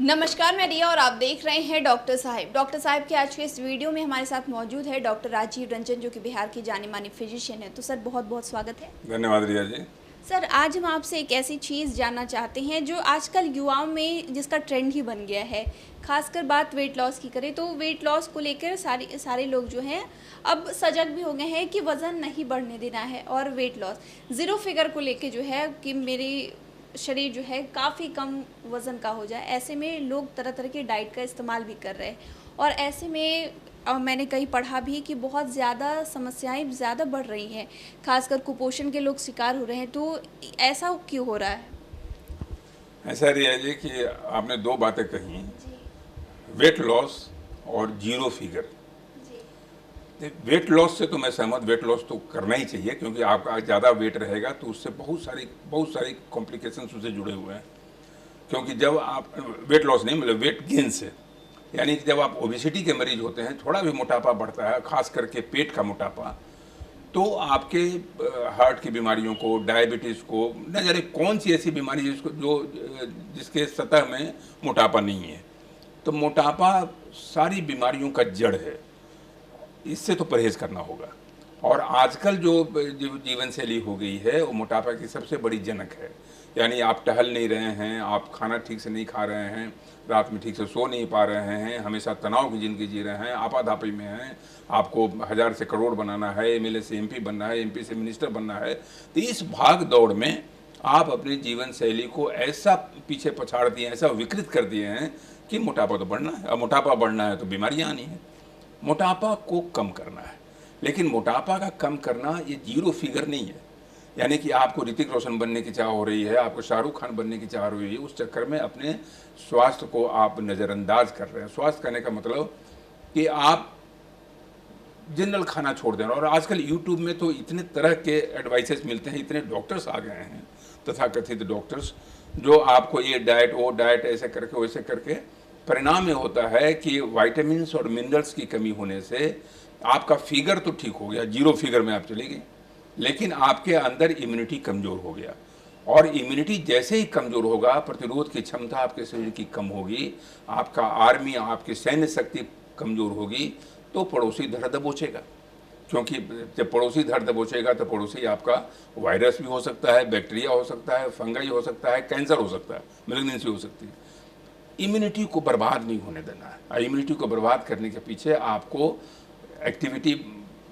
नमस्कार, मैं रिया और आप देख रहे हैं डॉक्टर साहिब। डॉक्टर साहिब के आज के इस वीडियो में हमारे साथ मौजूद है डॉक्टर राजीव रंजन, जो कि बिहार की जानी मानी फिजिशियन है। तो सर, बहुत बहुत स्वागत है। धन्यवाद रिया जी। सर, आज हम आपसे एक ऐसी चीज़ जानना चाहते हैं जो आजकल युवाओं में जिसका ट्रेंड ही बन गया है। खासकर बात वेट लॉस की करें तो वेट लॉस को लेकर सारे लोग जो हैं अब सजग भी हो गए हैं कि वज़न नहीं बढ़ने देना है। और वेट लॉस ज़ीरो फिगर को लेके जो है कि मेरी शरीर जो है काफ़ी कम वज़न का हो जाए, ऐसे में लोग तरह तरह की डाइट का इस्तेमाल भी कर रहे हैं। और ऐसे में मैंने कहीं पढ़ा भी कि बहुत ज़्यादा समस्याएं ज़्यादा बढ़ रही हैं, खासकर कुपोषण के लोग शिकार हो रहे हैं। तो ऐसा क्यों हो रहा है? ऐसा रिया जी कि आपने दो बातें कही, जी। वेट लॉस और जीरो फिगर। जी। वेट लॉस से तो मैं सहमत, वेट लॉस तो करना ही चाहिए क्योंकि आपका ज़्यादा वेट रहेगा तो उससे बहुत सारी कॉम्प्लिकेशंस उससे जुड़े हुए हैं। क्योंकि जब आप वेट लॉस नहीं मतलब वेट गेन से, यानी कि जब आप ओबेसिटी के मरीज होते हैं, थोड़ा भी मोटापा बढ़ता है, खास करके पेट का मोटापा, तो आपके हार्ट की बीमारियों को, डायबिटीज़ को, न जाने कौन सी ऐसी बीमारी जिसके सतह में मोटापा नहीं है। तो मोटापा सारी बीमारियों का जड़ है, इससे तो परहेज़ करना होगा। और आजकल जो जीवन शैली हो गई है वो मोटापा की सबसे बड़ी जनक है। यानी आप टहल नहीं रहे हैं, आप खाना ठीक से नहीं खा रहे हैं, रात में ठीक से सो नहीं पा रहे हैं, हमेशा तनाव की ज़िंदगी जी रहे हैं, आपाधापी में हैं, आपको 1000 से करोड़ बनाना है, एमएलए से एमपी बनना है, एमपी से मिनिस्टर बनना है। तो इस भाग दौड़ में आप अपनी जीवन शैली को ऐसा पीछे पछाड़ दिए, ऐसा विकृत कर दिए हैं कि मोटापा तो बढ़ना है। अब मोटापा बढ़ना है तो बीमारियाँ आनी हैं। मोटापा को कम करना है, लेकिन मोटापा का कम करना ये जीरो फिगर नहीं है। यानी कि आपको ऋतिक रोशन बनने की चाह हो रही है, आपको शाहरुख खान बनने की चाह हो रही है, उस चक्कर में अपने स्वास्थ्य को आप नज़रअंदाज कर रहे हैं। स्वास्थ्य करने का मतलब कि आप जनरल खाना छोड़ देना। और आजकल यूट्यूब में तो इतने तरह के एडवाइसेस मिलते हैं, इतने डॉक्टर्स आ गए हैं, तथाकथित डॉक्टर्स, जो आपको ये डाइट वो डाइट ऐसे करके वैसे करके, परिणाम ये होता है कि वाइटामिन्स और मिनरल्स की कमी होने से आपका फिगर तो ठीक हो गया, जीरो फिगर में आप चले गए, लेकिन आपके अंदर इम्यूनिटी कमज़ोर हो गया। और इम्यूनिटी जैसे ही कमज़ोर होगा, प्रतिरोध की क्षमता आपके शरीर की कम होगी, आपका आर्मी, आपकी सैन्य शक्ति कमज़ोर होगी, तो पड़ोसी धड़ दबोचेगा। क्योंकि जब पड़ोसी धड़ दबोचेगा तो पड़ोसी आपका वायरस भी हो सकता है, बैक्टीरिया हो सकता है, फंगाई हो सकता है, कैंसर हो सकता है, मेलिग्नेंसी हो सकती है। इम्यूनिटी को बर्बाद नहीं होने देना है। इम्यूनिटी को बर्बाद करने के पीछे आपको एक्टिविटी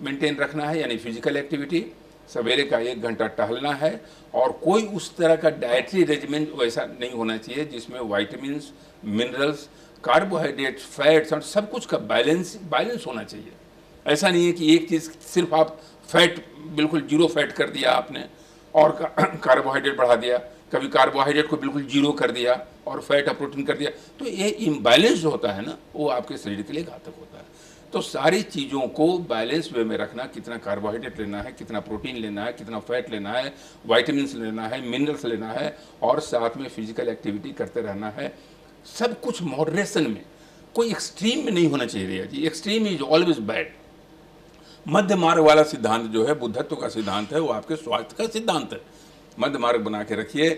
मेंटेन रखना है, यानी फिजिकल एक्टिविटी, सवेरे का 1 घंटा टहलना है। और कोई उस तरह का डाइटरी रेजिमेंट वैसा नहीं होना चाहिए जिसमें वाइटामिन्स, मिनरल्स, कार्बोहाइड्रेट्स, फैट्स और सब कुछ का बैलेंस होना चाहिए। ऐसा नहीं है कि एक चीज़ सिर्फ आप फैट बिल्कुल जीरो फैट कर दिया आपने और कार्बोहाइड्रेट बढ़ा दिया, कभी कार्बोहाइड्रेट को बिल्कुल जीरो कर दिया और फैट और प्रोटीन कर दिया। तो ये इम्बैलेंस जो होता है ना, वो आपके शरीर के लिए घातक होता है। तो सारी चीज़ों को बैलेंस वे में रखना, कितना कार्बोहाइड्रेट लेना है, कितना प्रोटीन लेना है, कितना फैट लेना है, वाइटामिन्स लेना है, मिनरल्स लेना है, और साथ में फिजिकल एक्टिविटी करते रहना है। सब कुछ मॉडरेशन में, कोई एक्सट्रीम में नहीं होना चाहिए Riya ji. Extreme is always bad. मध्य मार्ग वाला सिद्धांत जो है, बुद्धत्व का सिद्धांत है, वो आपके स्वास्थ्य का सिद्धांत है। मध्य मार्ग बना के रखिए,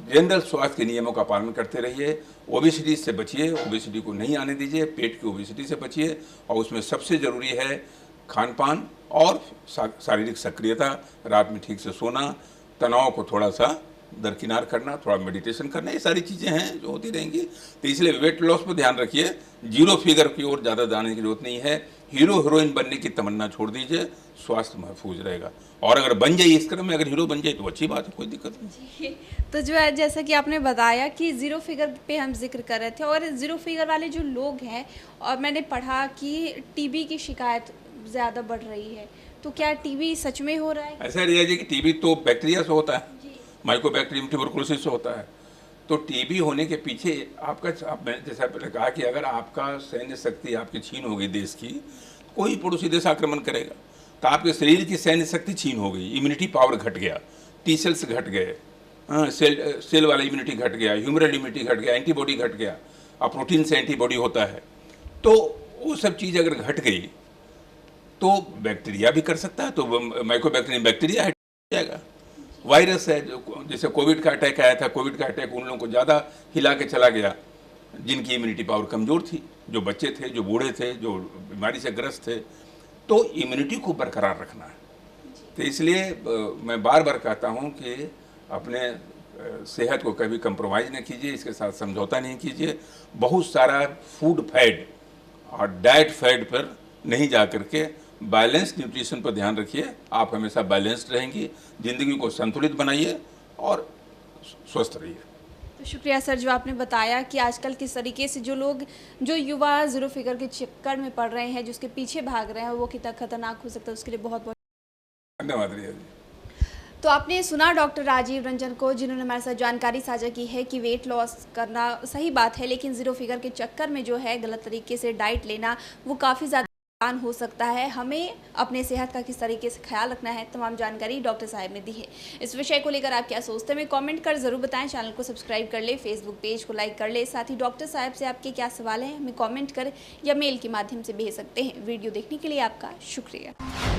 जनरल स्वास्थ्य के नियमों का पालन करते रहिए, ओबेसिटी से बचिए, ओबेसिटी को नहीं आने दीजिए, पेट की ओबेसिटी से बचिए। और उसमें सबसे ज़रूरी है खान पान और शारीरिक सक्रियता, रात में ठीक से सोना, तनाव को थोड़ा सा दरकिनार करना, थोड़ा मेडिटेशन करना, ये सारी चीज़ें हैं जो होती रहेंगी। तो इसलिए वेट लॉस पर ध्यान रखिए, जीरो फिगर की ओर ज़्यादा जाने की जरूरत नहीं है। हीरो हीरोइन बनने की तमन्ना छोड़ दीजिए, स्वास्थ्य महफूज रहेगा। और अगर बन जाइए इस क्रम में, अगर हीरो बन जाए तो अच्छी बात है, कोई दिक्कत नहीं। जी। तो जो है, जैसा कि आपने बताया कि ज़ीरो फिगर पे हम जिक्र कर रहे थे, और ज़ीरो फिगर वाले जो लोग हैं, और मैंने पढ़ा कि टीबी की शिकायत ज़्यादा बढ़ रही है। तो क्या टीबी सच में हो रहा है? ऐसा रिया जी कि टीबी तो बैक्टीरिया से होता है, जी। माइकोबैक्टीरियम ट्यूबरकुलोसिस से होता है। तो टीबी होने के पीछे मैंने जैसा पहले कहा कि अगर आपका सैन्य शक्ति आपकी छीन हो गई देश की, कोई पड़ोसी देश आक्रमण करेगा, तो आपके शरीर की सैन्य शक्ति छीन हो गई, इम्यूनिटी पावर घट गया, टी सेल्स घट गए, सेल वाला इम्यूनिटी घट गया, ह्यूमरल इम्यूनिटी घट गया, एंटीबॉडी घट गया। अब प्रोटीन से एंटीबॉडी होता है, तो वो सब चीज़ अगर घट गई तो बैक्टीरिया भी कर सकता है, तो माइकोबैक्टीरियम बैक्टीरिया हट जाएगा। वायरस है, जो जैसे कोविड का अटैक आया था, कोविड का अटैक उन लोगों को ज़्यादा हिला के चला गया, जिनकी इम्यूनिटी पावर कमज़ोर थी, जो बच्चे थे, जो बूढ़े थे, जो बीमारी से ग्रस्त थे। तो इम्यूनिटी को बरकरार रखना है। तो इसलिए मैं बार बार कहता हूँ कि अपने सेहत को कभी कंप्रोमाइज़ नहीं कीजिए, इसके साथ समझौता नहीं कीजिए। बहुत सारा फूड फैड और डाइट फैड पर नहीं जा करके बैलेंस न्यूट्रिशन पर ध्यान रखिए। आप हमेशा बैलेंस्ड रहेंगी, ज़िंदगी को संतुलित बनाइए और स्वस्थ रहिए। तो शुक्रिया सर, जो आपने बताया कि आजकल किस तरीके से जो युवा ज़ीरो फिगर के चक्कर में पड़ रहे हैं, जो उसके पीछे भाग रहे हैं, वो कितना खतरनाक हो सकता है, उसके लिए बहुत बहुत धन्यवाद रिया जी। तो आपने सुना डॉक्टर राजीव रंजन को, जिन्होंने हमारे साथ जानकारी साझा की है कि वेट लॉस करना सही बात है, लेकिन ज़ीरो फिगर के चक्कर में जो है गलत तरीके से डाइट लेना वो काफ़ी ज़्यादा नुकसान हो सकता है। हमें अपने सेहत का किस तरीके से ख्याल रखना है, तमाम जानकारी डॉक्टर साहब ने दी है। इस विषय को लेकर आप क्या सोचते हैं, हमें कमेंट कर ज़रूर बताएं। चैनल को सब्सक्राइब कर ले, फेसबुक पेज को लाइक कर ले। साथ ही डॉक्टर साहब से आपके क्या सवाल हैं, हमें कमेंट कर या मेल के माध्यम से भेज सकते हैं। वीडियो देखने के लिए आपका शुक्रिया।